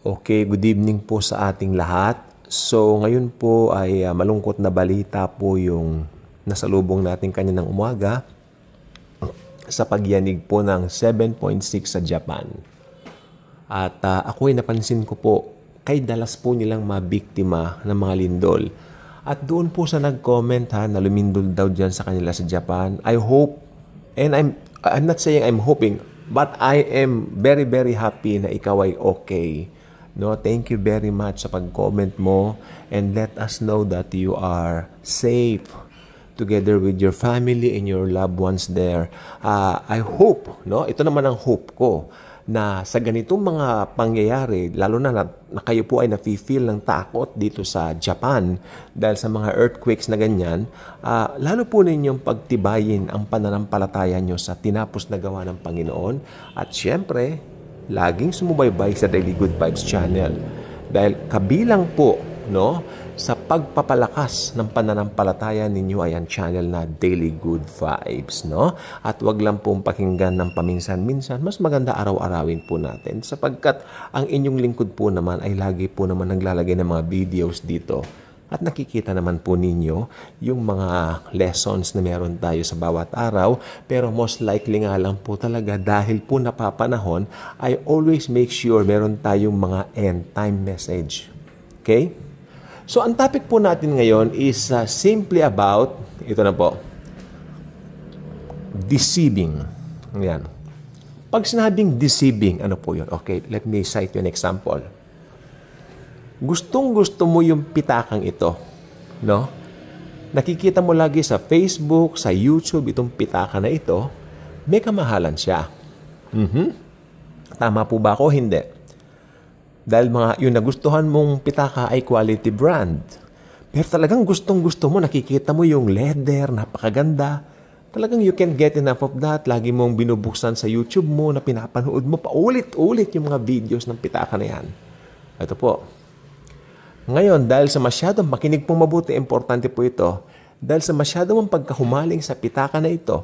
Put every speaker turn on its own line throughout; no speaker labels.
Okay, good evening po sa ating lahat. So, ngayon po ay malungkot na balita po yung nasalubong natin kaninang umaga sa pagyanig po ng 7.6 sa Japan. At ako ay napansin ko po, kay dalas po nilang mabiktima ng mga lindol. At doon po sa nag-comment na lumindol daw dyan sa kanila sa Japan, I hope, and I'm not saying I'm hoping, but I am very, very happy na ikaw ay okay. No, thank you very much sa pag-comment mo and let us know that you are safe together with your family and your loved ones there. I hope, no? Ito naman ang hope ko na sa ganitong mga pangyayari, lalo na kayo po ay nafe-feel ng takot dito sa Japan dahil sa mga earthquakes na ganyan, lalo po ninyong pagtibayin ang pananampalataya nyo sa tinapos na gawa ng Panginoon at syempre, laging sumubaybay sa Daily Good Vibes channel. Dahil kabilang po, no, sa pagpapalakas ng pananampalataya ninyo ay ang channel na Daily Good Vibes, no? At wag lang pong pakinggan ng paminsan-minsan, mas maganda araw-arawin po natin sapagkat ang inyong lingkod po naman ay lagi po naman naglalagay ng mga videos dito. At nakikita naman po ninyo yung mga lessons na meron tayo sa bawat araw. Pero most likely nga lang po talaga dahil po napapanahon, I always make sure meron tayong mga end time message. Okay? So, ang topic po natin ngayon is simply about, ito na po, deceiving. Yan. Pag sinabing deceiving, ano po yun? Okay, let me cite you an example. Gustong-gusto mo yung pitakang ito, no? Nakikita mo lagi sa Facebook, sa YouTube, itong pitaka na ito, may kamahalan siya. Tama po ba ako? Hindi. Dahil yung nagustuhan mong pitaka ay quality brand. Pero talagang gustong-gusto mo, nakikita mo yung leather, napakaganda. Talagang you can't get enough of that. Lagi mong binubuksan sa YouTube mo na pinapanood mo paulit-ulit yung mga videos ng pitaka na yan. Ito po. Ngayon, dahil sa masyadong makinig pong mabuti, importante po ito, dahil sa masyadong pagkahumaling sa pitaka na ito,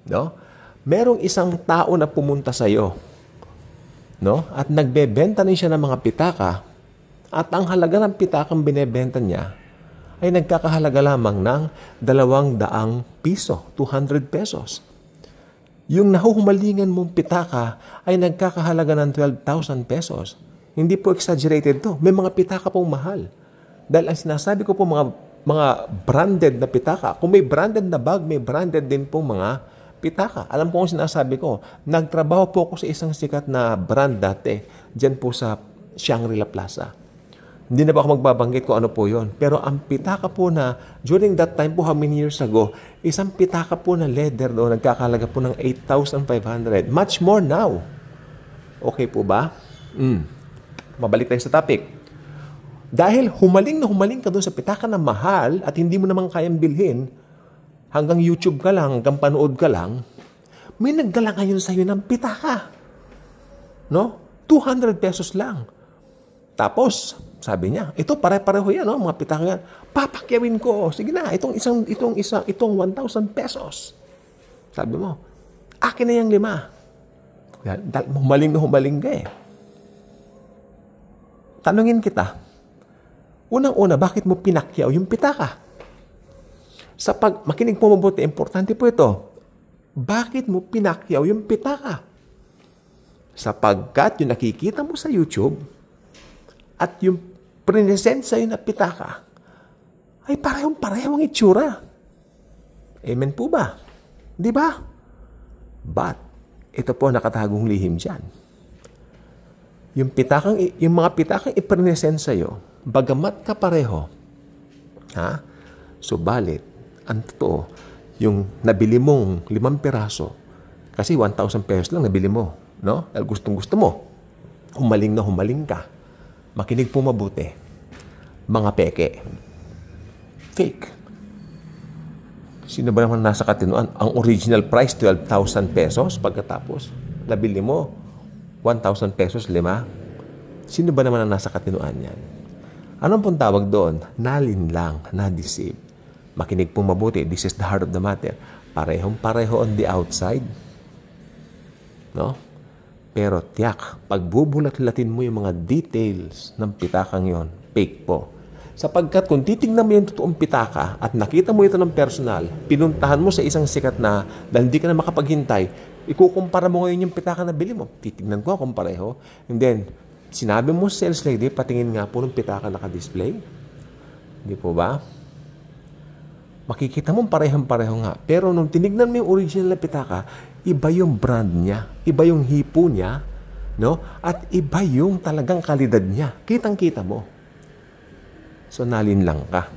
no? Merong isang tao na pumunta sa iyo, no? At nagbebenta rin siya ng mga pitaka, at ang halaga ng pitakang binebenta niya ay nagkakahalaga lamang ng 200 piso, 200 pesos. Yung nahuhumalingan mong pitaka ay nagkakahalaga ng 12,000 pesos. Hindi po exaggerated to. May mga pitaka pong mahal. Dahil ang sinasabi ko po mga branded na pitaka. Kung may branded na bag, may branded din po mga pitaka. Alam ko kung sinasabi ko. Nagtrabaho po ako sa isang sikat na brand dati. Diyan po sa Shangri-La Plaza. Hindi na ba ako magbabanggit kung ano po yon. Pero ang pitaka po na, during that time po, how many years ago, isang pitaka po na leather doon, nagkakalaga po ng 8,500. Much more now. Okay po ba? Mabalik tayo sa topic. Dahil humaling ka doon sa pitaka na mahal at hindi mo naman kayang bilhin, hanggang YouTube ka lang, hanggang panood ka lang, may nagdala ngayon sa iyo ng pitaka. No? 200 pesos lang. Tapos, sabi niya, ito pare-pareho yan, no? Mga pitaka yan. Papakyawin ko. Sige na, itong 1,000 pesos. Sabi mo, akin na yung 5. Humaling ka eh. Tanungin kita, unang-una, bakit mo pinakyaw yung pitaka? Makinig po mabuti, importante po ito. Bakit mo pinakyaw yung pitaka? Sapagkat yung nakikita mo sa YouTube at yung present sa'yo na pitaka ay parehong-pareho ang itsura. Amen po ba? Di ba? But, ito po nakatagong lihim dyan. Yung mga pitakang ipresent sa'yo, bagamat kapareho, subalit, ang totoo, yung nabili mong 5 piraso, kasi 1,000 pesos lang nabili mo, no? Dahil gustong-gusto mo, humaling ka. Makinig po mabuti. Mga peke. Fake. Sino ba naman nasa katinuan? Ang original price, 12,000 pesos, pagkatapos, nabili mo, 1,000 pesos, 5. Sino ba naman ang nasa katinuan yan? Anong pong tawag doon? Nalinlang, na-deceive. Makinig pong mabuti. This is the heart of the matter. Parehong-pareho on the outside. No? Pero tiyak, pag bubulat-latin mo yung mga details ng pitakang yon, fake po. Sapagkat kung titignan mo yung totoong pitaka at nakita mo ito ng personal, pinuntahan mo sa isang sikat na dahil di ka na makapaghintay, ikukumpara mo ngayon yung pitaka na bili mo. Titignan ko kung pareho. And then, sinabi mo sa sales lady, patingin nga po ng pitaka naka-display. Hindi po ba? Makikita mo parehong-pareho nga. Pero nung tinignan mo yung original na pitaka, iba yung brand niya, iba yung hipo niya, no? At iba yung talagang kalidad niya. Kitang-kita mo. So, nalinlang ka.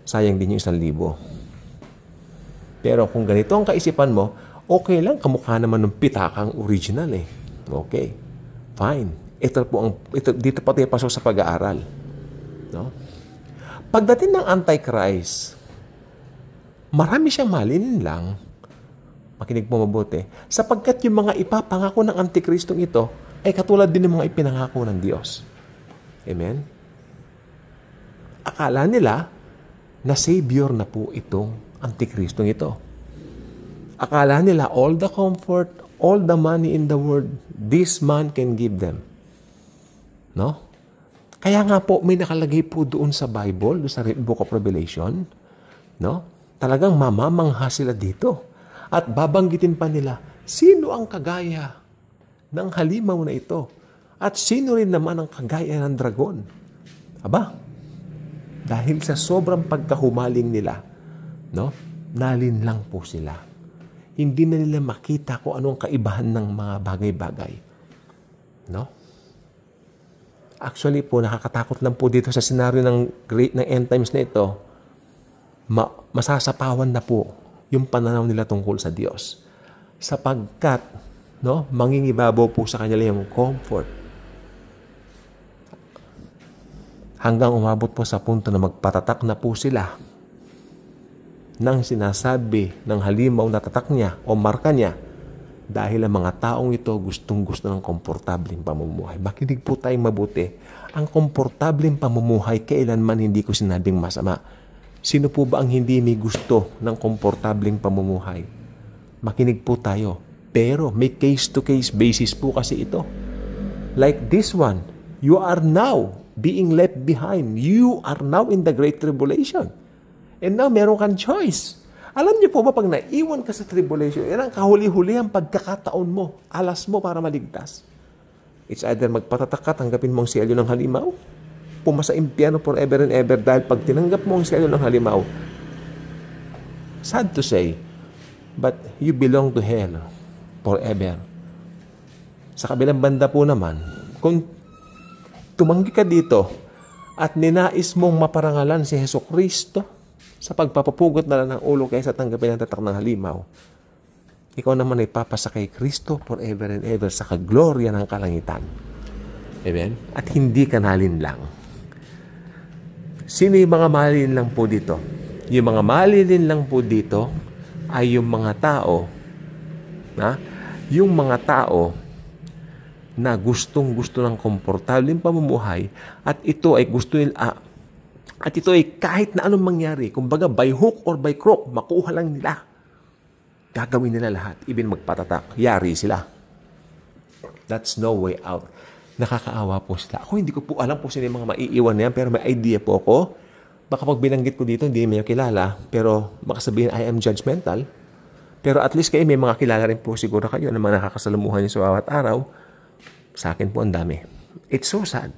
Sayang din yung 1,000. Pero kung ganito ang kaisipan mo, okay lang, kamukha naman ng pitakang original eh. Okay. Fine. Dito pa tayo pasok sa pag-aaral. No? Pagdating ng Antichrist, marami siyang malinin lang. Makinig mo mabuti. Sapagkat yung mga ipapangako ng Antichristong ito ay katulad din ng mga ipinangako ng Diyos. Amen? Akala nila na Savior na po itong Antichristong ito. Akala nila all the comfort, all the money in the world, this man can give them. No? Kaya nga po, may nakalagay po doon sa Bible, doon sa Book of Revelation, no? Talagang mamamangha sila dito. At babanggitin pa nila, sino ang kagaya ng halimaw na ito? At sino rin naman ang kagaya ng dragon? Aba, dahil sa sobrang pagkahumaling nila, no? Nalinlang po sila. Hindi na nila makita kung anong kaibahan ng mga bagay-bagay. No? Actually po, nakakatakot lang po dito sa senaryo ng end times na ito, masasapawan na po yung pananaw nila tungkol sa Diyos. Sapagkat, no, mangingibabaw po sa kanila yung comfort. Hanggang umabot po sa punto na magpatatak na po sila ng sinasabi ng halimaw na tatak niya o marka niya dahil ang mga taong ito gustong-gusto ng komportableng pamumuhay. Makinig po tayong mabuti. Ang komportableng pamumuhay kailanman hindi ko sinabing masama. Sino po ba ang hindi may gusto ng komportableng pamumuhay? Makinig po tayo. Pero may case-to-case basis po kasi ito. Like this one, you are now being left behind. You are now in the Great Tribulation. And now, meron kang choice. Alam niyo po ba, pag naiwan ka sa tribulation, yan ang kahuli-huli ang pagkakataon mo, alas mo para maligtas. It's either magpatatak ka, tanggapin mo ang selyo ng halimaw, pumasa impyerno forever and ever dahil pag tinanggap mo ang selyo ng halimaw, sad to say, but you belong to hell forever. Sa kabilang banda po naman, kung tumanggi ka dito at ninais mong maparangalan si Jesucristo sa pagpapapugot na lang ng ulo kaysa tanggapin ang tatak ng halimaw, ikaw naman ay papasa kay Kristo forever and ever sa kaglorya ng kalangitan. Amen? At hindi ka nalinlang. Sino yung mga malinlang po dito? Yung mga malinlang po dito ay yung mga tao na gustong-gusto ng komportableng pamumuhay at ito ay kahit na anong mangyari, kumbaga by hook or by crook, makuha lang nila. Gagawin nila lahat, even magpatatak, yari sila. That's no way out. Nakakaawa po sila. Ako hindi ko po alam po sino yung mga maiiwan na yan, pero may idea po ako. Baka pag binanggit ko dito, hindi may kilala, pero baka sabihin I am judgmental. Pero at least kayo may mga kilala rin po siguro kayo na mga nakakasalamuhan niyo sa bawat araw. Sa akin po ang dami. It's so sad.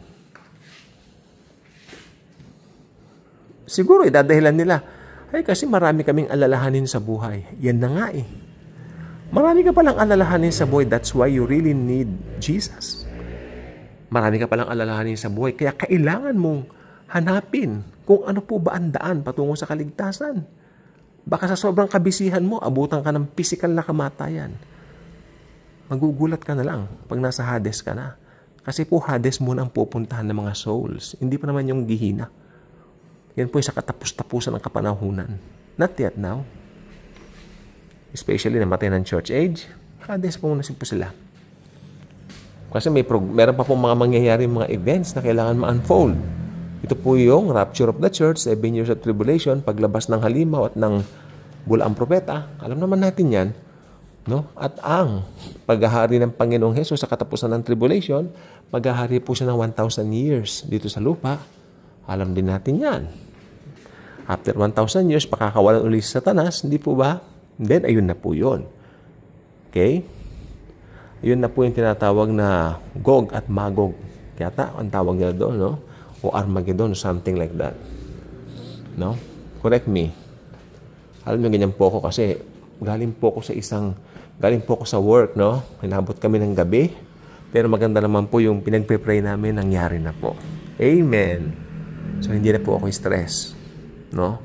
Siguro idadahilan nila, ay kasi marami kaming alalahanin sa buhay. Yan na nga eh. Marami ka palang alalahanin sa buhay. That's why you really need Jesus. Marami ka palang alalahanin sa buhay. Kaya kailangan mong hanapin kung ano po ba ang daan patungo sa kaligtasan. Baka sa sobrang kabisihan mo, abutan ka ng physical na kamatayan. Magugulat ka na lang pag nasa Hades ka na. Kasi po Hades muna ang pupuntahan ng mga souls. Hindi pa naman yung Gihina. Yan po yung sa katapos-tapusan ng kapanahunan. Not yet now. Especially namatay ng church age, Hades po muna po sila. Kasi meron pa po mga mangyayari, mga events na kailangan ma-unfold. Ito po yung rapture of the church, 7 years of tribulation, paglabas ng halimaw at ng bulaang propeta. Alam naman natin yan. No? At ang paghahari ng Panginoong Hesus sa katapusan ng tribulation, paghahari po siya ng 1,000 years dito sa lupa. Alam din natin yan. After 1,000 years, pakakawalan ulit si Satanas, hindi po ba? Then, ayun na po yun. Okay? Ayun na po yung tinatawag na Gog at Magog. Kaya ang tawag nila doon, no? O Armageddon, something like that. No? Correct me. Alam nyo, ganyan po ako kasi galing po ako sa work, no? Inabot kami ng gabi. Pero maganda naman po yung pinagpe-pray namin, nangyari na po. Amen. So, hindi na po ako stress. No?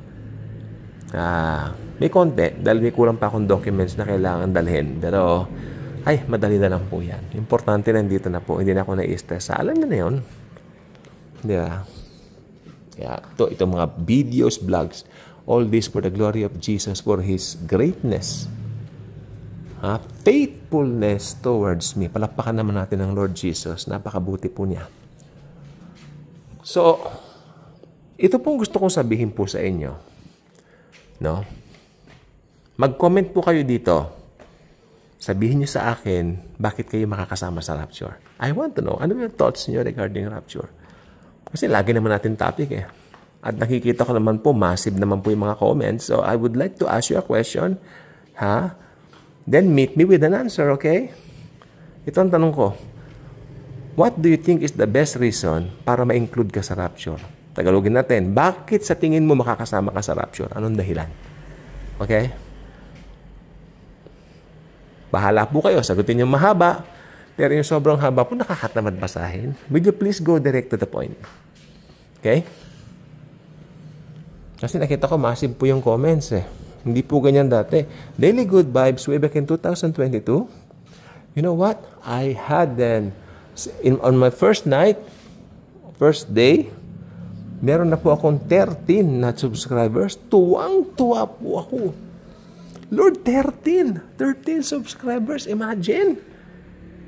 May konti, dahil may kulang pa akong documents na kailangan dalhin. Pero, madali na lang po yan. Importante na dito na po. Hindi na ako na-stress. Alam nyo na yun. Di ba? Ito mga videos, vlogs. All this for the glory of Jesus, for His greatness. Faithfulness towards me. Palakpakan naman natin ang Lord Jesus. Napakabuti po niya. So, ito pong gusto kong sabihin po sa inyo. No? Mag-comment po kayo dito. Sabihin niyo sa akin, bakit kayo makakasama sa rapture? I want to know. Ano yung thoughts niyo regarding rapture? Kasi lagi naman natin topic eh. At nakikita ko naman po, massive naman po yung mga comments. So, I would like to ask you a question. Then meet me with an answer, okay? Ito ang tanong ko. What do you think is the best reason para ma-include ka sa rapture? Tagalogin natin. Bakit sa tingin mo makakasama ka sa rapture? Anong dahilan? Okay? Bahala po kayo. Sagutin yung mahaba. Pero yung sobrang haba po, nakakatamad basahin. Would you please go direct to the point? Okay? Kasi nakita ko, massive po yung comments eh. Hindi po ganyan dati. Daily Good Vibes way back in 2022. You know what? I had then, on my first night, first day, meron na po akong 13 na subscribers. Tuwang-tuwa po ako. Lord, 13 subscribers. Imagine.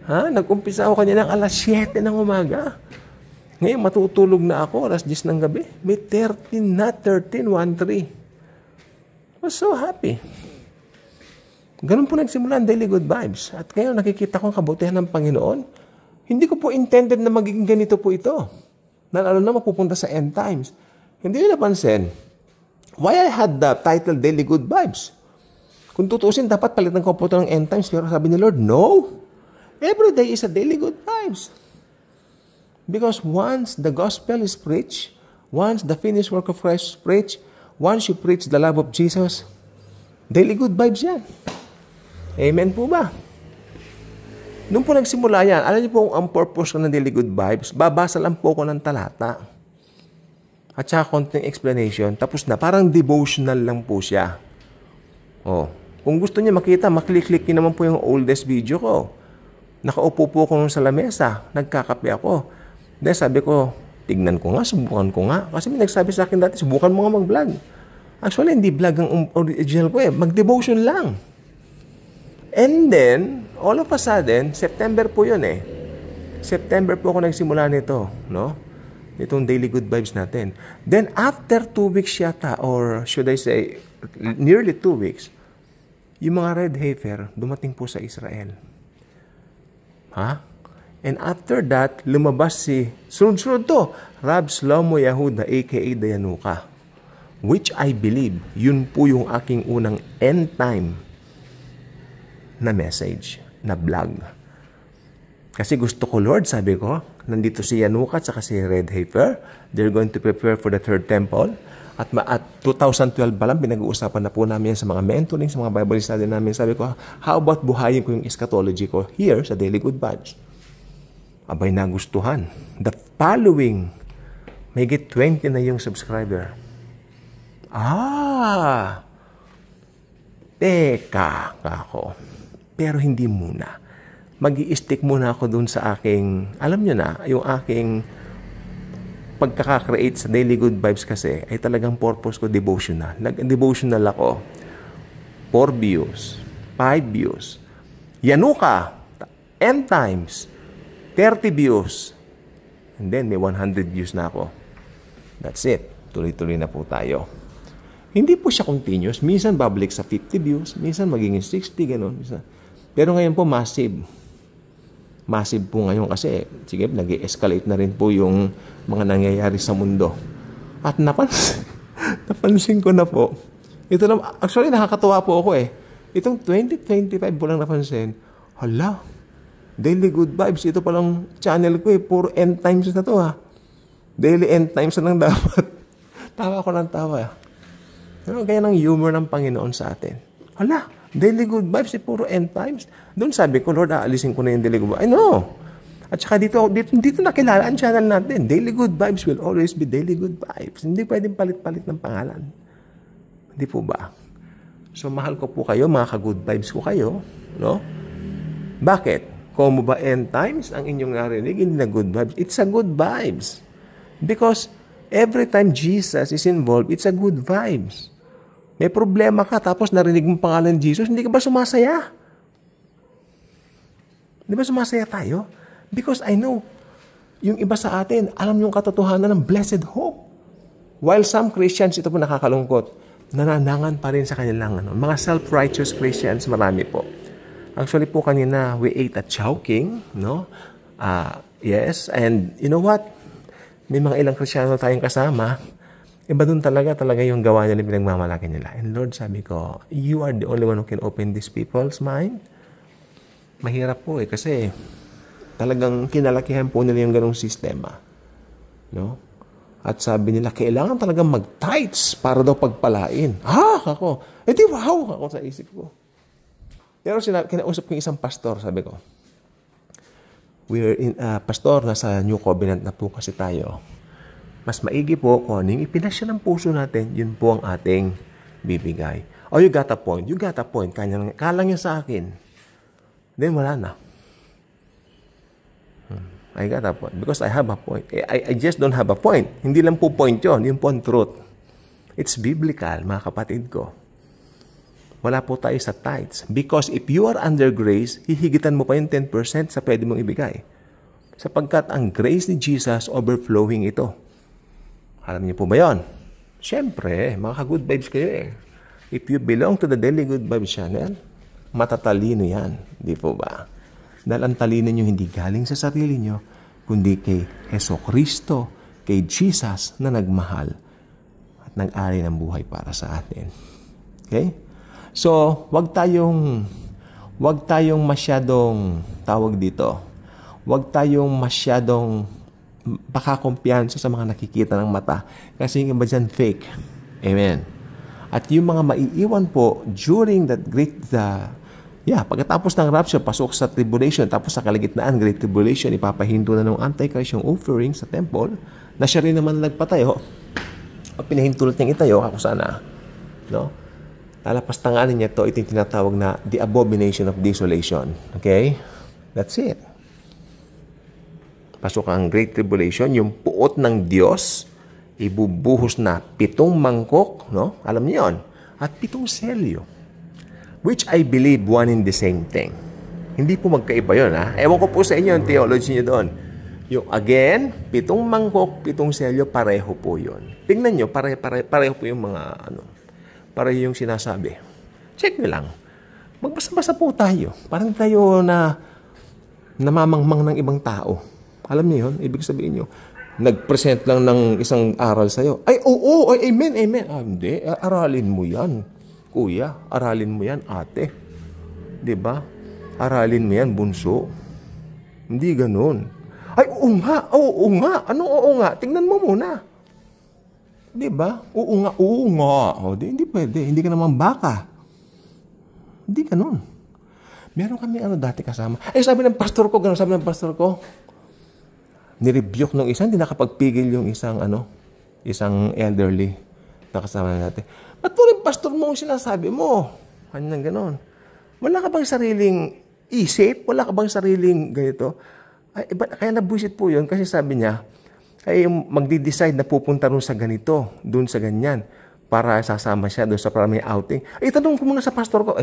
Nag-umpisa ako kanina ng alas 7 ng umaga. Ngayon, matutulog na ako, alas 10 ng gabi. May 13 na, 13. I was so happy. Ganun po nagsimula ang Daily Good Vibes. At ngayon, nakikita ko ang kabutihan ng Panginoon. Hindi ko po intended na magiging ganito po ito. Lalo na mapupunta sa end times. Hindi nyo napansin. Why I had the title Daily Good Vibes? Kung tutusin, dapat palitan ko po ito ng end times. Pero sabi ni Lord, no. Every day is a daily good vibes. Because once the gospel is preached, once the finished work of Christ is preached, once you preach the love of Jesus, daily good vibes yan. Amen po ba? Nung po nagsimula yan, alam niyo po ang purpose ko ng daily good vibes, babasa lang po ko ng talata. At saka konting explanation, tapos na, parang devotional lang po siya. Kung gusto niyo makita, maklik-click niyo naman po yung oldest video ko. Nakaupo po ako sa lamesa, nagkakape ako. Then sabi ko, tignan ko nga, subukan ko nga. Kasi may nagsabi sa akin dati, subukan mo nga mag-vlog. Actually, hindi vlog ang original ko eh. Mag-devotion lang. And then, all of a sudden, September po yun eh. September po ako nagsimula nito, no? Itong Daily Good Vibes natin. Then, after 2 weeks yata, or should I say, nearly 2 weeks, yung mga red heifer dumating po sa Israel. And after that, lumabas sunod-sunod to, Rab Shlomo Yehuda, a.k.a. Dayanuka. Which I believe, yun po yung aking unang end time na message, na vlog. Kasi gusto ko, Lord, sabi ko, nandito si Yanuka at saka si Red Heifer. They're going to prepare for the third temple. At 2012 pa lang, pinag-uusapan na po namin sa mga mentoring, sa mga Bible study namin. Sabi ko, how about buhayin ko yung eschatology ko here sa Daily Good Vibes? Abay, nagustuhan. The following, may get 20 na yung subscriber. Teka ako. Pero hindi muna. Mag-i-stick muna ako dun sa aking, alam nyo na, yung aking pagkaka-create sa Daily Good Vibes kasi ay talagang purpose ko devotional. Nag-devotional ako. 4 views, 5 views. Yanuka, end times, 30 views. And then may 100 views na ako. That's it. Tuloy-tuloy na po tayo. Hindi po siya continuous. Minsan babalik sa 50 views, minsan magiging 60, gano'n. Pero ngayon po, massive. Massive po ngayon kasi, sige, nag-escalate na rin po yung mga nangyayari sa mundo. At napansin ko na po, ito na, actually nakakatuwa po ako eh. Itong 2025 po lang napansin, hala, Daily Good Vibes, ito palang channel ko eh, puro end times na to ha. Daily end times na lang dapat. Tawa ko ng tawa. Pero kaya ng humor ng Panginoon sa atin. Hala, Daily Good Vibes, puro end times. Doon sabi ko, Lord, aalisin ko na yung Daily Good Vibes. I know. At saka dito nakilala ang channel natin. Daily Good Vibes will always be Daily Good Vibes. Hindi pwedeng palit-palit ng pangalan. Hindi po ba? So, mahal ko po kayo, mga ka-good vibes ko kayo. No? Bakit? Kung mo ba end times ang inyong narinig, hindi na good vibes. It's a good vibes. Because every time Jesus is involved, it's a good vibes. May problema ka, tapos narinig mo pangalan ng Jesus, hindi ka ba sumasaya? Hindi ba sumasaya tayo? Because I know, yung iba sa atin, alam yung katotohanan ng blessed hope. While some Christians, ito po nakakalungkot, nananangan pa rin sa kanilang mga self-righteous Christians, marami po. Actually po kanina, we ate at Chowking, no? Yes, and you know what? May mga ilang Kristiyano tayong kasama, iba dun talaga yung gawa nila, pinagmamalaki nila. And Lord, sabi ko, you are the only one who can open these people's mind. Mahirap po kasi talagang kinalakihan po nila yung ganong sistema. No? At sabi nila, kailangan talagang mag-tithes para daw pagpalain. Ako. Di wow! Ako sa isip ko. Pero kinausap ko yung isang pastor, sabi ko, pastor, nasa New Covenant na po kasi tayo. Mas maigi po kung anong ipinasya ng puso natin, yun po ang ating bibigay. Oh, you got a point. You got a point. Kalang niya sa akin. Then, wala na. I got a point. Because I have a point. I just don't have a point. Hindi lang po point yun. Yun po ang truth. It's biblical, mga kapatid ko. Wala po tayo sa tithes. Because if you are under grace, hihigitan mo pa yung 10% sa pwede mong ibigay. Sapagkat ang grace ni Jesus, overflowing ito. Alam niyo po ba yun? Siyempre, mga ka-good vibes kayo eh. If you belong to the Daily Good Vibes channel, matatalino yan. Di po ba? Dahil ang talino nyo hindi galing sa sarili nyo, kundi kay Jesucristo, kay Jesus na nagmahal at nag-ari ng buhay para sa atin. Okay? So, wag tayong masyadong tawag dito. Wag tayong masyadong pakakumpiyansa sa mga nakikita ng mata. Kasi yung iba dyan fake. Amen. At yung mga maiiwan po during that pagkatapos ng rapture, pasok sa tribulation, tapos sa kalagitnaan, great tribulation, ipapahinto na ng Antichrist yung offering sa temple, na siya rin naman nagpatayo, o pinahintulot niyang itayo, ako sana. No? Lalapastanganin niya ito, ito yung tinatawag na the abomination of desolation. Okay? That's it. Pasok ang Great Tribulation, yung puot ng Diyos, ibubuhos na 7 mangkok, no? Alam niyo yun? At 7 selyo. Which I believe one in the same thing. Hindi po magkaiba yun, ha? Ewan ko po sa inyo ang theology niyo doon. Yung again, 7 mangkok, 7 selyo, pareho po yun. Tingnan nyo, pareho po yung mga, pareho yung sinasabi. Check nyo lang. Magbasa-basa po tayo. Parang tayo na namamangmang ng ibang tao. Alam niyo yun? Ibig sabihin nyo, nag-present lang ng isang aral sa'yo. Ay, oo, amen. Hindi, aralin mo yan, kuya. Aralin mo yan, ate. Diba? Aralin mo yan, bunso. Hindi ganun. Ay, oo nga. Anong oo nga? Tingnan mo muna. Diba? Oo nga. Hindi pwede. Hindi ka naman baka. Hindi ganun. Meron kami dati kasama. Sabi ng pastor ko, nirebuke nung isa, hindi nakapagpigil yung isang elderly na kasama natin. Ba't po rin pastor mo ang sinasabi mo? Kanyang ganon. Wala ka bang sariling isip? Wala ka bang sariling ganito? Kaya nabuisit po yun kasi sabi niya, ay magdi-decide na pupunta rin sa ganito, dun sa ganyan, para sasama siya doon sa para may outing. Tanong ko muna sa pastor ko,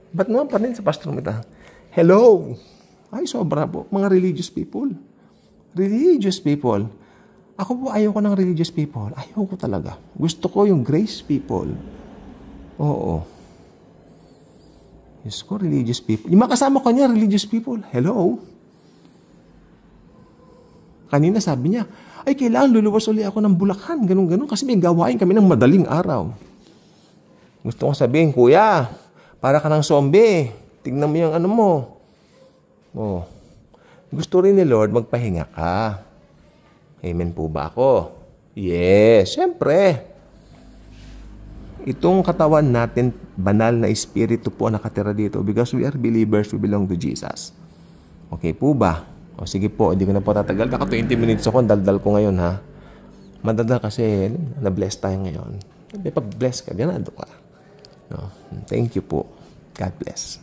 ba't naman pa rin sa pastor mo ito? Hello! Ay, sobra po. Mga religious people. Religious people. Ako po, ayoko ng religious people. Ayoko talaga. Gusto ko yung grace people. Oo. Diyos ko, religious people. Yung makasama ko niya, religious people. Hello? Kanina sabi niya, ay kailangan luluwas uli ako ng Bulacan, ganun-ganun, kasi may gawain kami ng madaling araw. Gusto kong sabihin, kuya, para ka ng zombie. Tignan mo yung ano mo. Oh. Gusto rin ni Lord magpahinga ka. Amen po ba ako? Yes, syempre. Itong katawan natin, banal na espiritu po nakatira dito because we are believers, we belong to Jesus. Okay po ba? O sige po, hindi ko na po tatagal. Kaka 20 minutes ako, daldal ko ngayon ha. Madaldal kasi na-bless tayo ngayon. Pag-bless ka, ganado ka. No? Thank you po. God bless.